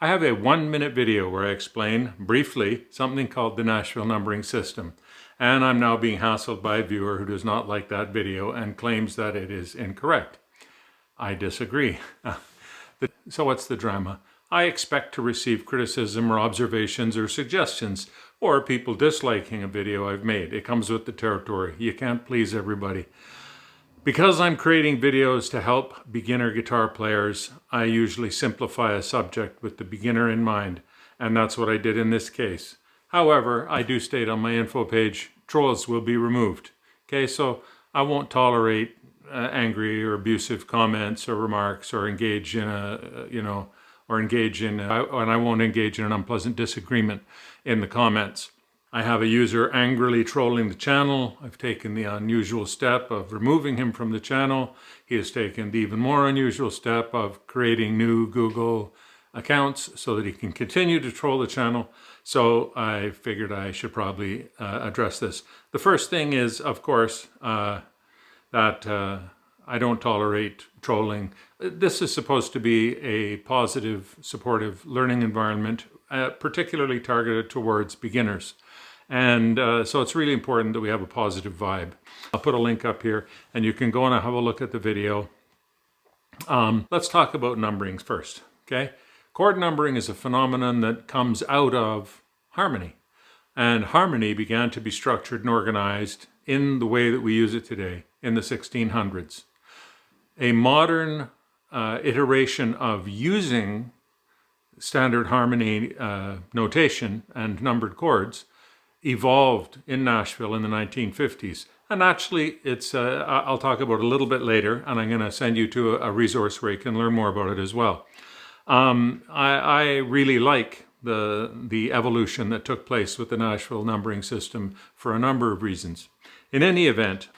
I have a 1-minute video where I explain briefly something called the Nashville Numbering System. And I'm now being hassled by a viewer who does not like that video and claims that it is incorrect. I disagree. So what's the drama? I expect to receive criticism or observations or suggestions, or people disliking a video I've made. It comes with the territory. You can't please everybody. Because I'm creating videos to help beginner guitar players, I usually simplify a subject with the beginner in mind, and that's what I did in this case. However, I do state on my info page, trolls will be removed. Okay, so I won't tolerate angry or abusive comments or remarks, or engage in and I won't engage in an unpleasant disagreement in the comments. I have a user angrily trolling the channel. I've taken the unusual step of removing him from the channel. He has taken the even more unusual step of creating new Google accounts so that he can continue to troll the channel. So I figured I should probably address this. The first thing is, of course, that I don't tolerate trolling. This is supposed to be a positive, supportive learning environment, particularly targeted towards beginners. And so it's really important that we have a positive vibe. I'll put a link up here and you can go and have a look at the video. Let's talk about numbering first, okay? Chord numbering is a phenomenon that comes out of harmony. And harmony began to be structured and organized in the way that we use it today in the 1600s. A modern iteration of using standard harmony notation and numbered chords evolved in Nashville in the 1950s. And actually, it's I'll talk about it a little bit later, and I'm going to send you to a resource where you can learn more about it as well. I really like the evolution that took place with the Nashville Numbering System for a number of reasons. In any event,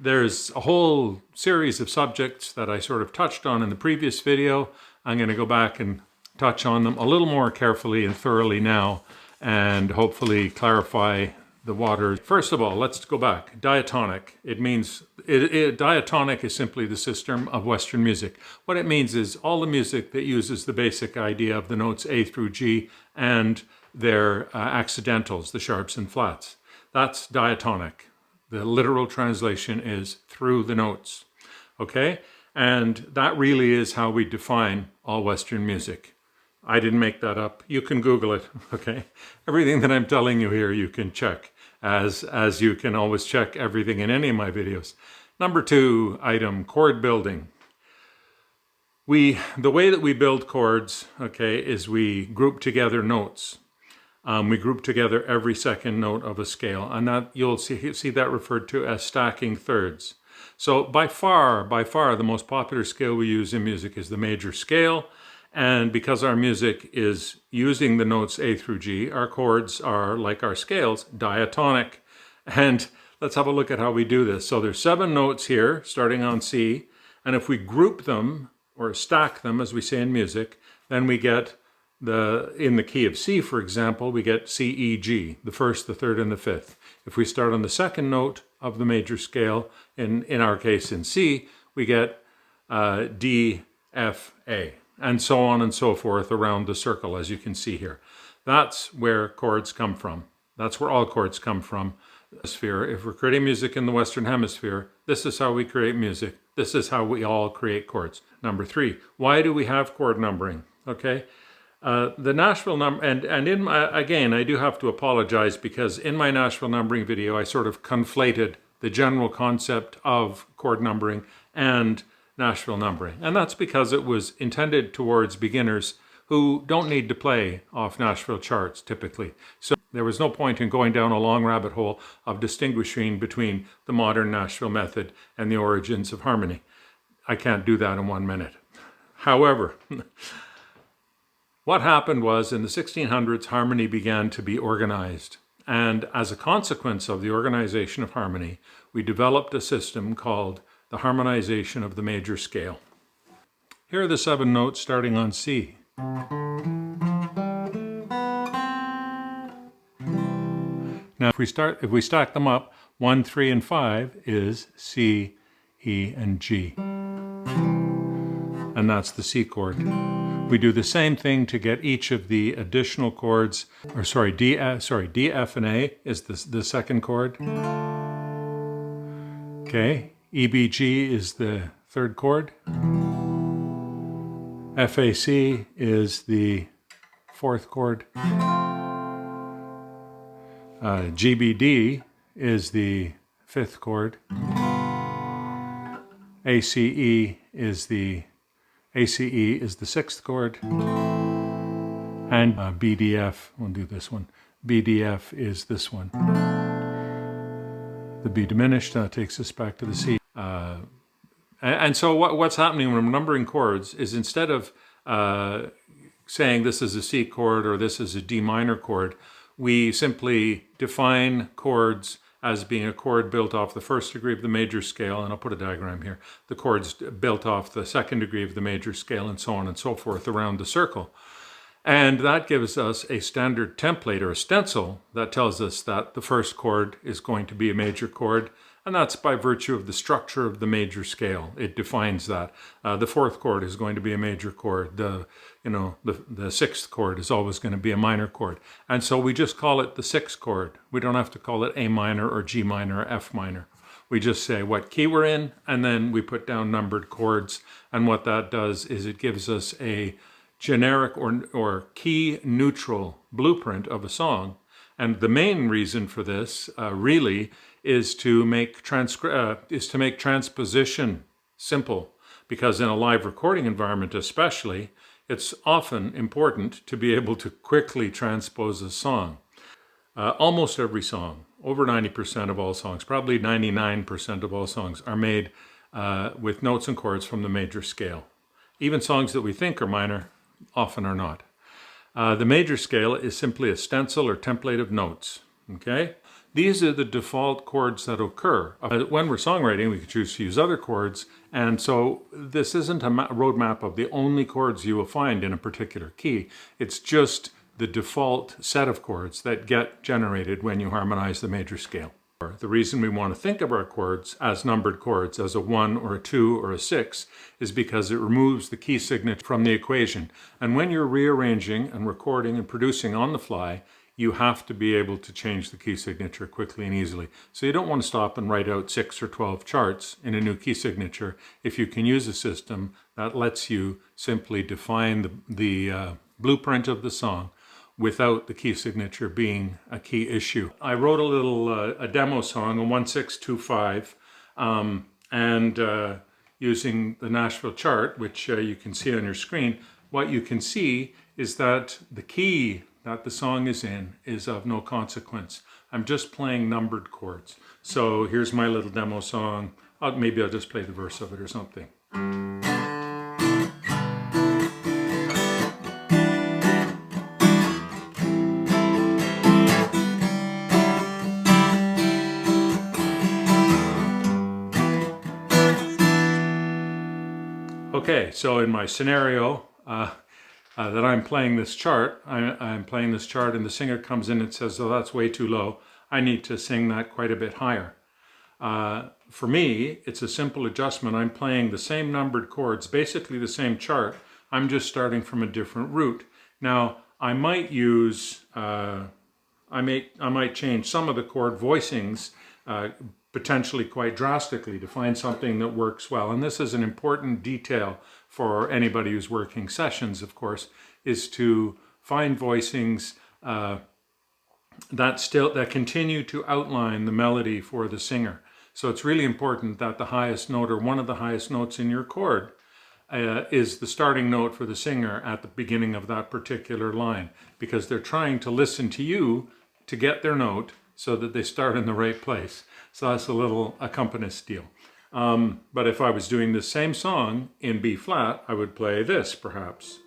there's a whole series of subjects that I sort of touched on in the previous video. I'm going to go back and touch on them a little more carefully and thoroughly now, and hopefully clarify the waters. First of all, let's go back. Diatonic. It means, diatonic is simply the system of Western music. What it means is all the music that uses the basic idea of the notes A through G and their accidentals, the sharps and flats. That's diatonic. The literal translation is through the notes. Okay? And that really is how we define all Western music. I didn't make that up. You can Google it, okay? Everything that I'm telling you here, you can check, as you can always check everything in any of my videos. Number 2 item, chord building. The way that we build chords, okay, is we group together notes. We group together every second note of a scale, and that you'll see that referred to as stacking thirds. So by far, the most popular scale we use in music is the major scale. And because our music is using the notes A through G, our chords are, like our scales, diatonic. And let's have a look at how we do this. So there's 7 notes here, starting on C. And if we group them, or stack them, as we say in music, then we get in the key of C, for example, we get C, E, G, the first, the third, and the fifth. If we start on the second note of the major scale, in our case in C, we get D, F, A. And so on and so forth around the circle, as you can see here. That's where chords come from. That's where all chords come from. If we're creating music in the Western Hemisphere, this is how we create music. This is how we all create chords. Number 3, why do we have chord numbering? Okay, the Nashville number, and in my, again, I do have to apologize because in my Nashville numbering video, I sort of conflated the general concept of chord numbering and Nashville numbering. And that's because it was intended towards beginners who don't need to play off Nashville charts typically. So there was no point in going down a long rabbit hole of distinguishing between the modern Nashville method and the origins of harmony. I can't do that in 1 minute. However, what happened was in the 1600s, harmony began to be organized. And as a consequence of the organization of harmony, we developed a system called the harmonization of the major scale. Here are the 7 notes starting on C. Now if we stack them up, 1, 3, and 5 is C, E, and G. And that's the C chord. We do the same thing to get each of the additional chords, or sorry, D, F, and A is the second chord. Okay, E, B, G is the third chord. F, A, C is the fourth chord. G, B, D is the fifth chord. A, C, E is the sixth chord. And B, D, F, we'll do this one. B, D, F is this one. The B diminished, that takes us back to the C. And so what's happening when we're numbering chords is instead of saying this is a C chord or this is a D minor chord, we simply define chords as being a chord built off the first degree of the major scale, and I'll put a diagram here. The chords built off the second degree of the major scale, and so on and so forth around the circle. And that gives us a standard template or a stencil that tells us that the first chord is going to be a major chord, and that's by virtue of the structure of the major scale. It defines that. The fourth chord is going to be a major chord. The sixth chord is always going to be a minor chord. And so we just call it the sixth chord. We don't have to call it A minor or G minor or F minor. We just say what key we're in, and then we put down numbered chords. And what that does is it gives us a generic or key neutral blueprint of a song. And the main reason for this really is to make transposition simple, because in a live recording environment especially, it's often important to be able to quickly transpose a song. Almost every song, over 90% of all songs, probably 99% of all songs, are made with notes and chords from the major scale. Even songs that we think are minor often are not. The major scale is simply a stencil or template of notes. Okay? These are the default chords that occur. When we're songwriting, we can choose to use other chords, and so this isn't a roadmap of the only chords you will find in a particular key. It's just the default set of chords that get generated when you harmonize the major scale. The reason we want to think of our chords as numbered chords, as a 1 or a 2 or a 6, is because it removes the key signature from the equation. And when you're rearranging and recording and producing on the fly, you have to be able to change the key signature quickly and easily. So you don't want to stop and write out 6 or 12 charts in a new key signature if you can use a system that lets you simply define the blueprint of the song without the key signature being a key issue. I wrote a demo song, a 1625, and using the Nashville Chart, which you can see on your screen. What you can see is that the key that the song is in is of no consequence. I'm just playing numbered chords. So here's my little demo song. Maybe I'll just play the verse of it or something. Okay, so in my scenario, that I'm playing this chart, I'm playing this chart and the singer comes in and says, oh, that's way too low. I need to sing that quite a bit higher. For me, it's a simple adjustment. I'm playing the same numbered chords, basically the same chart. I'm just starting from a different root. Now, I might use, I might change some of the chord voicings potentially quite drastically to find something that works well. And this is an important detail for anybody who's working sessions, of course, is to find voicings that continue to outline the melody for the singer. So it's really important that the highest note, or one of the highest notes in your chord, is the starting note for the singer at the beginning of that particular line, because they're trying to listen to you to get their note so that they start in the right place. So that's a little accompanist deal. But if I was doing the same song in B flat, I would play this perhaps.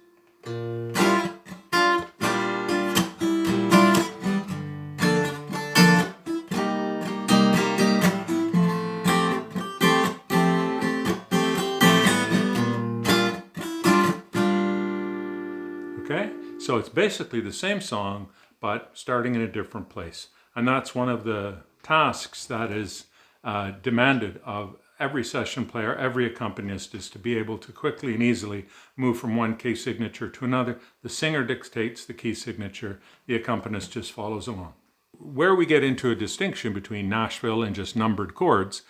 Okay, so it's basically the same song, but starting in a different place. And that's one of the tasks that is demanded of every session player, every accompanist is to be able to quickly and easily move from one key signature to another. The singer dictates the key signature, the accompanist just follows along. Where we get into a distinction between Nashville and just numbered chords,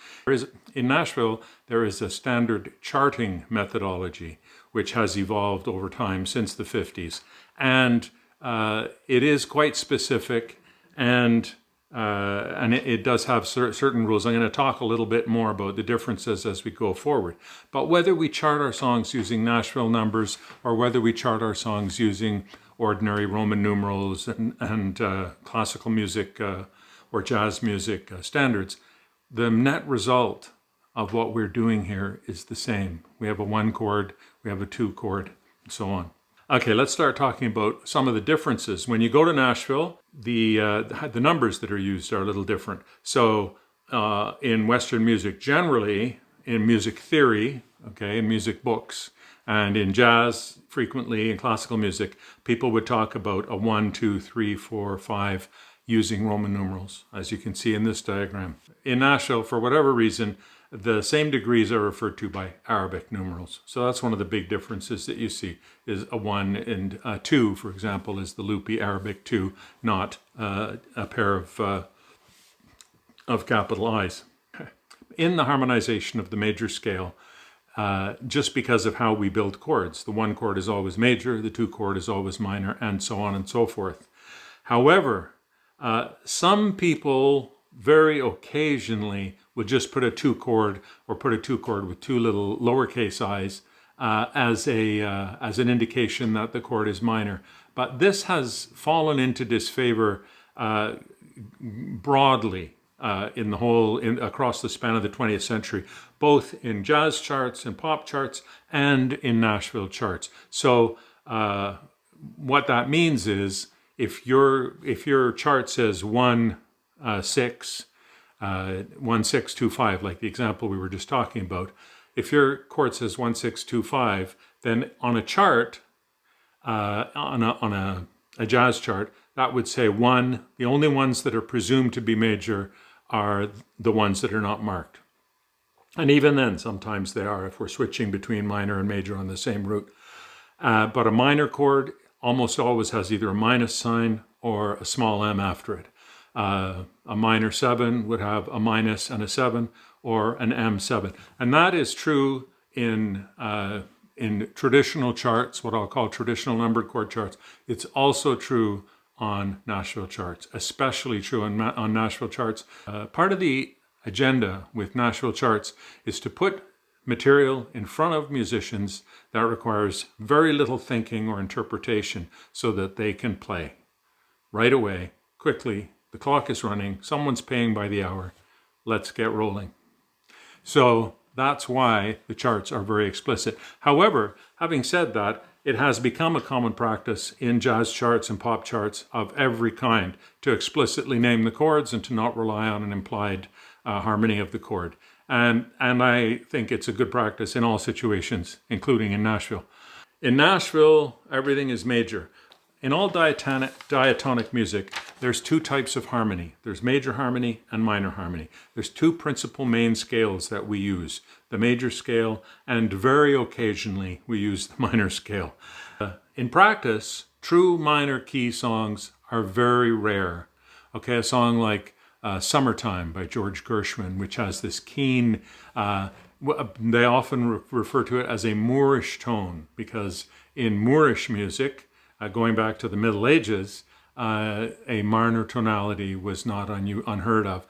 in Nashville, there is a standard charting methodology, which has evolved over time since the 50s. And it is quite specific, and it does have certain rules. I'm going to talk a little bit more about the differences as we go forward. But whether we chart our songs using Nashville numbers or whether we chart our songs using ordinary Roman numerals and classical music or jazz music standards, the net result of what we're doing here is the same. We have a 1 chord, we have a 2 chord, and so on. Okay, let's start talking about some of the differences. When you go to Nashville, the numbers that are used are a little different. So in Western music generally, in music theory, okay, in music books, and in jazz, frequently in classical music, people would talk about a 1, 2, 3, 4, 5 using Roman numerals, as you can see in this diagram. In Nashville, for whatever reason, the same degrees are referred to by Arabic numerals. So that's one of the big differences that you see, is a 1 and a 2, for example, is the loopy Arabic 2, not a pair of capital I's. In the harmonization of the major scale, just because of how we build chords. The 1 chord is always major, the 2 chord is always minor, and so on and so forth. However, some people very occasionally would just put a 2 chord or put a 2 chord with 2 little lowercase i's as an indication that the chord is minor. But this has fallen into disfavor broadly across the span of the 20th century, both in jazz charts and pop charts and in Nashville charts. So what that means is if your chart says 1 6 1 6 2 5, like the example we were just talking about, if your chord says 1 6 2 5, then on a chart, on a jazz chart, that would say 1. The only ones that are presumed to be major are the ones that are not marked. And even then, sometimes they are if we're switching between minor and major on the same root. But a minor chord almost always has either a minus sign or a small m after it. A minor 7 would have a minus and a 7 or an M7. And that is true in traditional charts, what I'll call traditional numbered chord charts. It's also true on Nashville charts, especially true on Nashville charts. Part of the agenda with Nashville charts is to put material in front of musicians that requires very little thinking or interpretation so that they can play right away, quickly. The clock is running, someone's paying by the hour, let's get rolling. So that's why the charts are very explicit. However, having said that, it has become a common practice in jazz charts and pop charts of every kind to explicitly name the chords and to not rely on an implied harmony of the chord. And I think it's a good practice in all situations, including in Nashville. In Nashville, everything is major. In all diatonic music, there's 2 types of harmony. There's major harmony and minor harmony. There's 2 principal main scales that we use, the major scale, and very occasionally we use the minor scale. In practice, true minor key songs are very rare. Okay, a song like Summertime by George Gershwin, which has this keen, they often refer to it as a Moorish tone, because in Moorish music, going back to the Middle Ages, a minor tonality was not unheard of.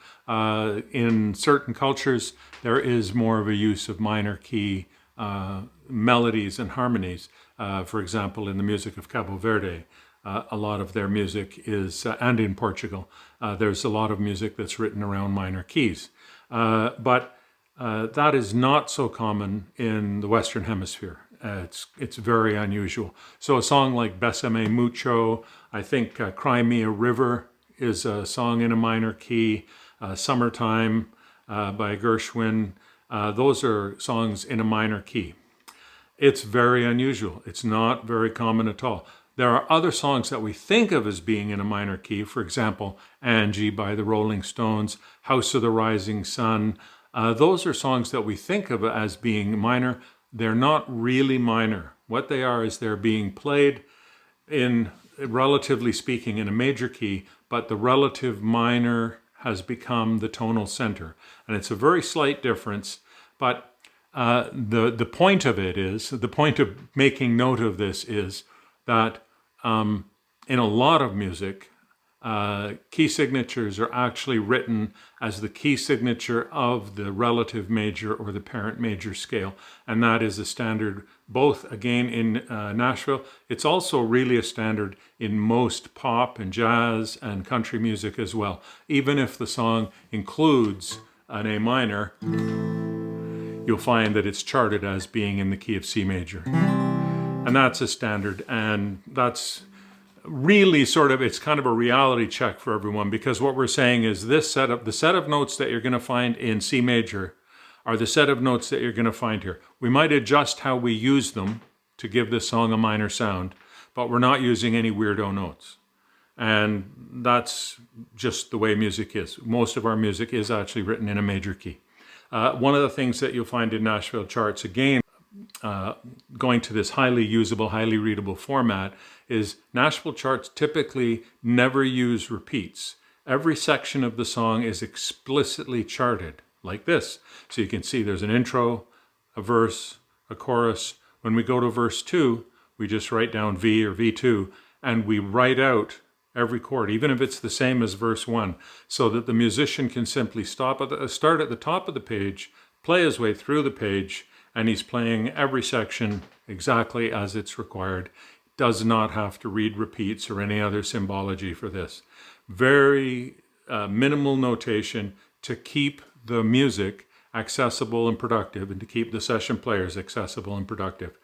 In certain cultures, there is more of a use of minor key melodies and harmonies. For example, in the music of Cabo Verde, a lot of their music is, and in Portugal, there's a lot of music that's written around minor keys. But that is not so common in the Western Hemisphere. It's very unusual. So a song like Bésame Mucho, I think Cry Me a River is a song in a minor key. Summertime by Gershwin, those are songs in a minor key. It's very unusual. It's not very common at all. There are other songs that we think of as being in a minor key. For example, Angie by the Rolling Stones, House of the Rising Sun, Those are songs that we think of as being minor. They're not really minor. What they are is they're being played in, relatively speaking, in a major key, but the relative minor has become the tonal center. And it's a very slight difference, but the point of it is, the point of making note of this is that in a lot of music, key signatures are actually written as the key signature of the relative major or the parent major scale. And that is a standard both, again, in Nashville. It's also really a standard in most pop and jazz and country music as well. Even if the song includes an A minor, you'll find that it's charted as being in the key of C major. And that's a standard, and that's really sort of, it's kind of a reality check for everyone, because what we're saying is this the set of notes that you're going to find in C major are the set of notes that you're going to find here. We might adjust how we use them to give this song a minor sound, but we're not using any weirdo notes. And that's just the way music is. Most of our music is actually written in a major key. One of the things that you'll find in Nashville Charts, again, going to this highly usable, highly readable format, is Nashville Charts typically never use repeats. Every section of the song is explicitly charted like this. So you can see there's an intro, a verse, a chorus. When we go to verse 2, we just write down V or V2, and we write out every chord, even if it's the same as verse 1, so that the musician can simply start at the top of the page, play his way through the page, and he's playing every section exactly as it's required. Does not have to read repeats or any other symbology for this. Very minimal notation to keep the music accessible and productive, and to keep the session players accessible and productive.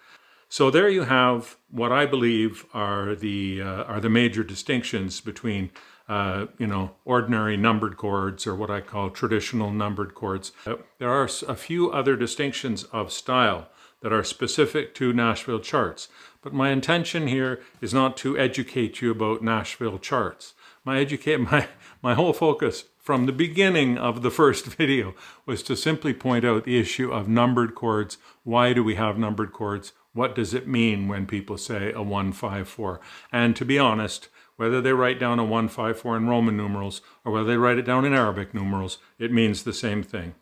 So there you have what I believe are the major distinctions between ordinary numbered chords, or what I call traditional numbered chords. There are a few other distinctions of style that are specific to Nashville Charts, but my intention here is not to educate you about Nashville Charts. My whole focus from the beginning of the first video was to simply point out the issue of numbered chords. Why do we have numbered chords? What does it mean when people say a 1-5-4? And to be honest, whether they write down a 1-5-4 in Roman numerals or whether they write it down in Arabic numerals, it means the same thing.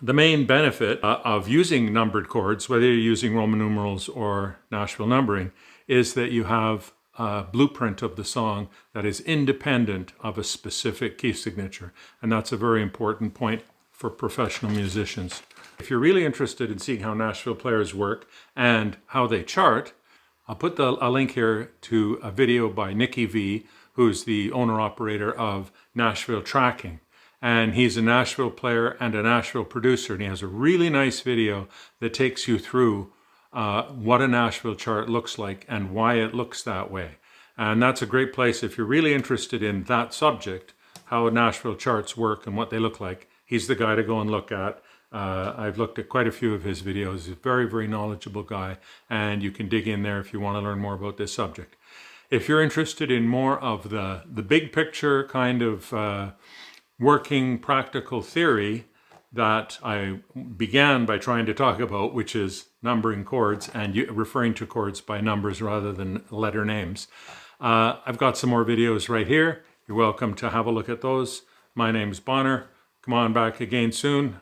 The main benefit of using numbered chords, whether you're using Roman numerals or Nashville numbering, is that you have a blueprint of the song that is independent of a specific key signature. And that's a very important point for professional musicians. If you're really interested in seeing how Nashville players work and how they chart, I'll put a link here to a video by Nicky V, who's the owner-operator of Nashville Tracking. And he's a Nashville player and a Nashville producer, and he has a really nice video that takes you through what a Nashville chart looks like and why it looks that way. And that's a great place if you're really interested in that subject, how Nashville charts work and what they look like. He's the guy to go and look at. I've looked at quite a few of his videos. He's a very, very knowledgeable guy, and you can dig in there if you want to learn more about this subject. If you're interested in more of the big picture kind of working practical theory that I began by trying to talk about, which is numbering chords and referring to chords by numbers rather than letter names, I've got some more videos right here. You're welcome to have a look at those. My name's Bonner. Come on back again soon.